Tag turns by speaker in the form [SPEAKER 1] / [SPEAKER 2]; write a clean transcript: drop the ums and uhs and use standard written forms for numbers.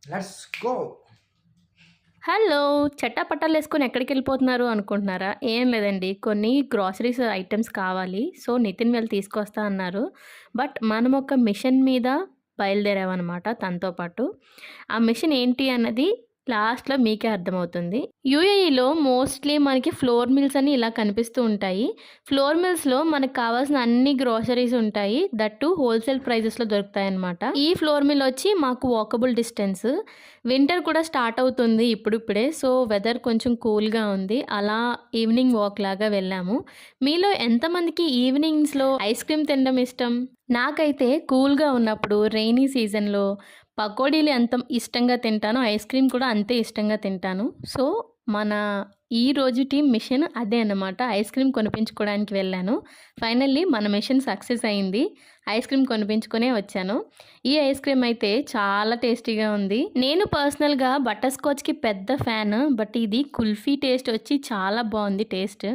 [SPEAKER 1] Let's go.
[SPEAKER 2] Hello! చట్టాపట్టాలేసుకొని ఎక్కడికెళ్ళిపోతున్నారు అనుకుంటున్నారా? ఏం లేదండి. కొన్ని గ్రోసరీస్ ఐటెమ్స్ కావాలి. సో, నితిన్ వీళ్ళు తీసుకొస్తా అన్నారు. బట్ మనం ఒక మిషన్ మీద బయలుదేరామనమాట తనతో పాటు. ఆ మిషన్ ఏంటి అన్నది లాస్ట్‌లో మీకే అర్థమవుతుంది. యూఏఈలో మోస్ట్‌లీ మనకి ఫ్లోర్ మిల్స్ అని ఇలా కనిపిస్తూ ఉంటాయి. ఫ్లోర్ మిల్స్‌లో మనకు కావాల్సిన అన్ని గ్రోసరీస్ ఉంటాయి. దట్ టూ హోల్‌సేల్ ప్రైజెస్‌లో దొరుకుతాయన్నమాట. ఈ ఫ్లోర్ మిల్ వచ్చి మాకు వాకబుల్ డిస్టెన్స్. వింటర్ కూడా స్టార్ట్ అవుతుంది ఇప్పుడిప్పుడే. సో, వెదర్ కొంచెం కూల్‌గా ఉంది. అలా ఈవినింగ్ వాక్ లాగా వెళ్ళాము. మీలో ఎంతమందికి ఈవినింగ్స్‌లో ఐస్ క్రీమ్ తినడం ఇష్టం? నాకైతే కూల్‌గా ఉన్నప్పుడు రెయినీ సీజన్‌లో పకోడీలు ఎంత ఇష్టంగా తింటానో, ఐస్ క్రీమ్ కూడా అంతే ఇష్టంగా తింటాను. సో, మన ఈ రోజుటి మిషన్ అదే అన్నమాట. ఐస్ క్రీమ్ కొనిపించుకోవడానికి వెళ్ళాను. ఫైనల్లీ మన మిషన్ సక్సెస్ అయింది. ఐస్ క్రీమ్ కొనిపించుకొనే వచ్చాను. ఈ ఐస్ క్రీమ్ అయితే చాలా టేస్టీగా ఉంది. నేను పర్సనల్‌గా బటర్ స్కాచ్‌కి పెద్ద ఫ్యాన్. బట్ ఇది కుల్ఫీ టేస్ట్ వచ్చి చాలా బావుంది టేస్ట్.